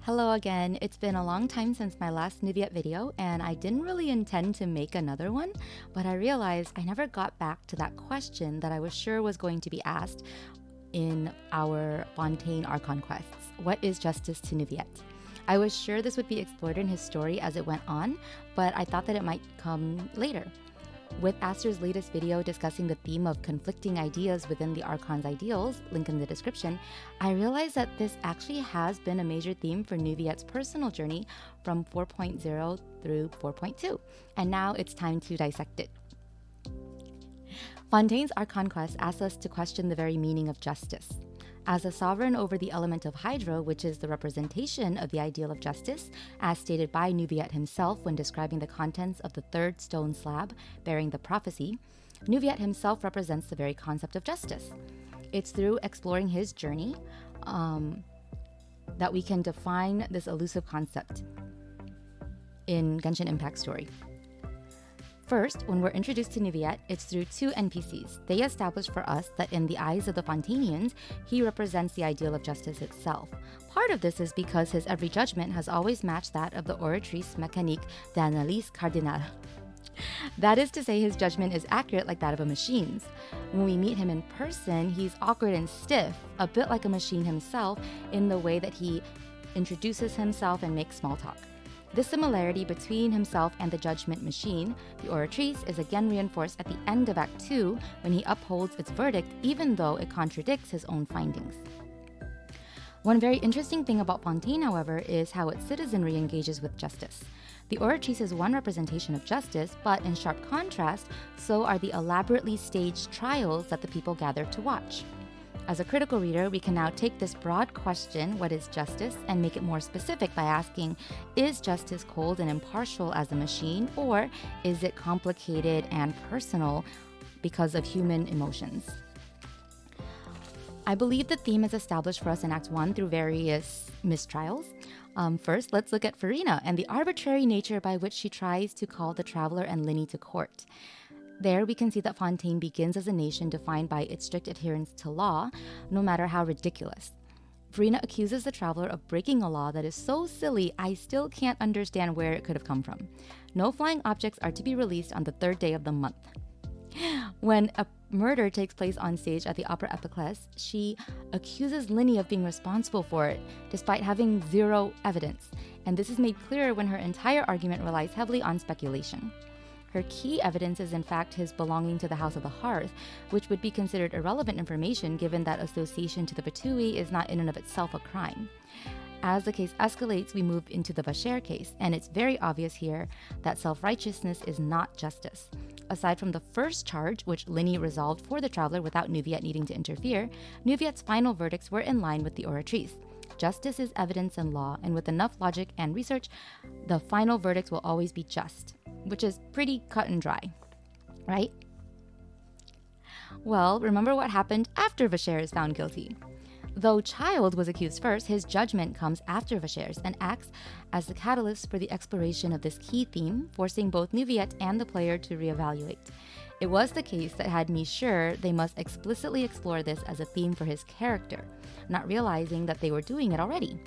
Hello again. It's been a long time since my last Neuvillette video, and I didn't really intend to make another one, but I realized I never got back to that question that I was sure was going to be asked in our Fontaine Archon Quests. What is justice to Neuvillette? I was sure this would be explored in his story as it went on, but I thought that it might come later. With Aster's latest video discussing the theme of conflicting ideas within the Archon's ideals, link in the description, I realized that this actually has been a major theme for Neuvillette's personal journey from 4.0 through 4.2, and now it's time to dissect it. Fontaine's Archon Quest asks us to question the very meaning of justice. As a sovereign over the element of Hydra, which is the representation of the ideal of justice, as stated by Neuvillette himself when describing the contents of the third stone slab bearing the prophecy, Neuvillette himself represents the very concept of justice. It's through exploring his journey that we can define this elusive concept in Genshin Impact's story. First, when we're introduced to Neuvillette, it's through two NPCs. They establish for us that in the eyes of the Fontainians, he represents the ideal of justice itself. Part of this is because his every judgment has always matched that of the Oratrice Mécanique d'Analyse Cardinale. That is to say, his judgment is accurate like that of a machine's. When we meet him in person, he's awkward and stiff, a bit like a machine himself in the way that he introduces himself and makes small talk. This similarity between himself and the judgment machine, the Oratrice, is again reinforced at the end of Act 2 when he upholds its verdict even though it contradicts his own findings. One very interesting thing about Fontaine, however, is how its citizenry engages with justice. The Oratrice is one representation of justice, but in sharp contrast, so are the elaborately staged trials that the people gather to watch. As a critical reader, we can now take this broad question, what is justice, and make it more specific by asking, is justice cold and impartial as a machine, or is it complicated and personal because of human emotions? I believe the theme is established for us in Act 1 through various mistrials. First, let's look at Farina and the arbitrary nature by which she tries to call the traveler and Linny to court. There, we can see that Fontaine begins as a nation defined by its strict adherence to law, no matter how ridiculous. Farina accuses the traveler of breaking a law that is so silly I still can't understand where it could have come from. No flying objects are to be released on the third day of the month. When a murder takes place on stage at the Opera Epiclese, she accuses Linny of being responsible for it, despite having zero evidence. And this is made clear when her entire argument relies heavily on speculation. Her key evidence is in fact his belonging to the House of the Hearth, which would be considered irrelevant information given that association to the Batui is not in and of itself a crime. As the case escalates, we move into the Vacher case, and it's very obvious here that self-righteousness is not justice. Aside from the first charge, which Linny resolved for the traveler without Neuvillette needing to interfere, Neuvillette's final verdicts were in line with the Oratrice. Justice is evidence and law, and with enough logic and research, the final verdicts will always be just, which is pretty cut and dry, right? Well, remember what happened after Vacher is found guilty. Though Child was accused first, his judgment comes after Vacher's and acts as the catalyst for the exploration of this key theme, forcing both Neuvillette and the player to reevaluate. It was the case that had me sure they must explicitly explore this as a theme for his character, not realizing that they were doing it already.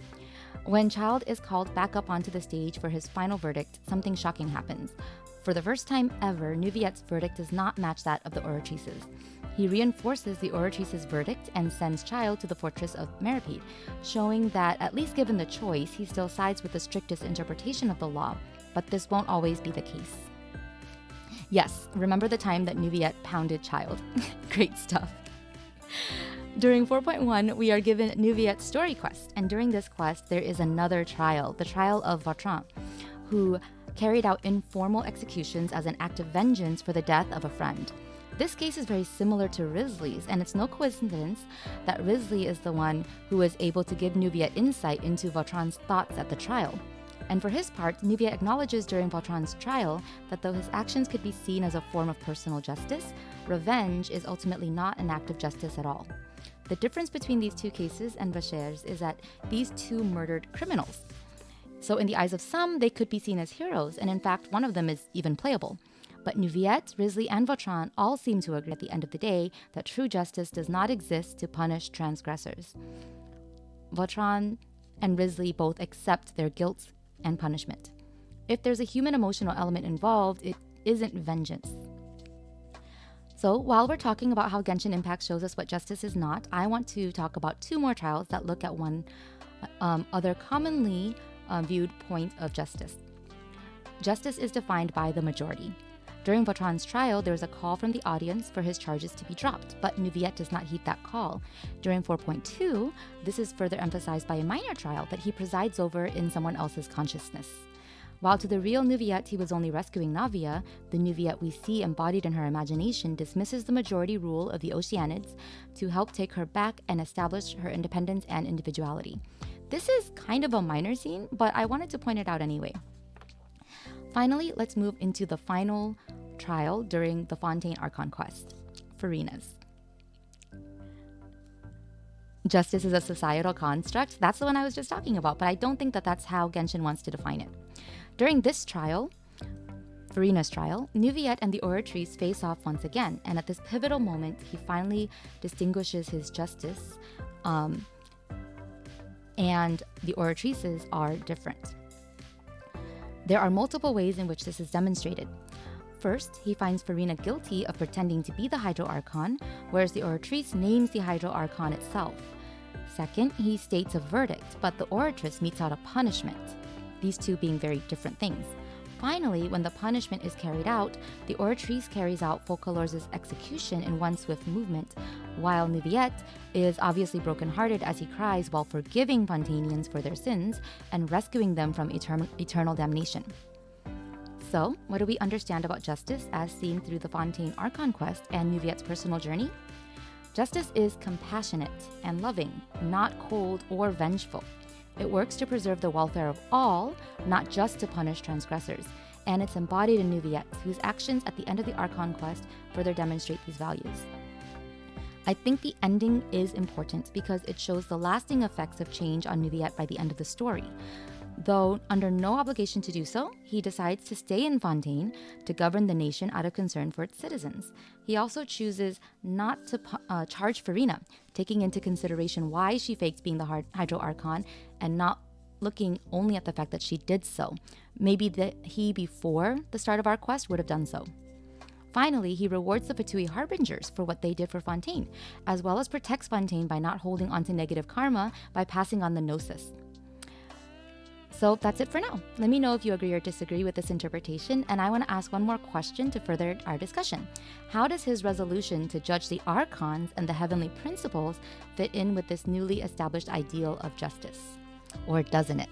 When Child is called back up onto the stage for his final verdict, something shocking happens. For the first time ever, Neuvillette's verdict does not match that of the Oratrice's. He reinforces the Oratrice's verdict and sends Child to the fortress of Meripede, showing that, at least given the choice, he still sides with the strictest interpretation of the law, but this won't always be the case. Yes, remember the time that Neuvillette pounded Child. Great stuff. During 4.1, we are given Neuvillette's story quest, and during this quest, there is another trial, the trial of Vautrin, who carried out informal executions as an act of vengeance for the death of a friend. This case is very similar to Risley's, and it's no coincidence that Risley is the one who is able to give Neuvillette insight into Vautrin's thoughts at the trial. And for his part, Neuvillette acknowledges during Vautrin's trial that though his actions could be seen as a form of personal justice, revenge is ultimately not an act of justice at all. The difference between these two cases and Vacher's is that these two murdered criminals. So in the eyes of some, they could be seen as heroes, and in fact, one of them is even playable. But Neuvillette, Risley, and Vautrin all seem to agree at the end of the day that true justice does not exist to punish transgressors. Vautrin and Risley both accept their guilt and punishment. If there's a human emotional element involved, it isn't vengeance. So while we're talking about how Genshin Impact shows us what justice is not, I want to talk about 2 more trials that look at one other commonly viewed point of justice. Justice is defined by the majority. During Vautrin's trial, there was a call from the audience for his charges to be dropped, but Neuvillette does not heed that call. During 4.2, this is further emphasized by a minor trial that he presides over in someone else's consciousness. While to the real Neuvillette he was only rescuing Navia, the Neuvillette we see embodied in her imagination dismisses the majority rule of the Oceanids to help take her back and establish her independence and individuality. This is kind of a minor scene, but I wanted to point it out anyway. Finally, let's move into the final trial during the Fontaine Archon Quest, Furina's. Justice is a societal construct. That's the one I was just talking about, but I don't think that that's how Genshin wants to define it. During this trial, Furina's trial, Neuvillette and the Oratrice face off once again, and at this pivotal moment, he finally distinguishes his justice, and the Oratrices are different. There are multiple ways in which this is demonstrated. First, he finds Furina guilty of pretending to be the Hydro Archon, whereas the Oratrice names the Hydro Archon itself. Second, he states a verdict, but the Oratrice metes out a punishment, these two being very different things. Finally, when the punishment is carried out, the Oratrice carries out Focalors' execution in one swift movement, while Neuvillette is obviously brokenhearted as he cries while forgiving Fontainians for their sins and rescuing them from eternal damnation. So, what do we understand about justice as seen through the Fontaine Archon Quest and Neuvillette's personal journey? Justice is compassionate and loving, not cold or vengeful. It works to preserve the welfare of all, not just to punish transgressors, and it's embodied in Neuvillette, whose actions at the end of the Archon Quest further demonstrate these values. I think the ending is important because it shows the lasting effects of change on Neuvillette by the end of the story. Though under no obligation to do so, he decides to stay in Fontaine to govern the nation out of concern for its citizens. He also chooses not to charge Furina, taking into consideration why she faked being the Hydro Archon and not looking only at the fact that she did so. Maybe he, before the start of our quest, would have done so. Finally, he rewards the Fatui Harbingers for what they did for Fontaine, as well as protects Fontaine by not holding onto negative karma by passing on the Gnosis. So that's it for now. Let me know if you agree or disagree with this interpretation, and I want to ask one more question to further our discussion. How does his resolution to judge the Archons and the heavenly principles fit in with this newly established ideal of justice? Or doesn't it?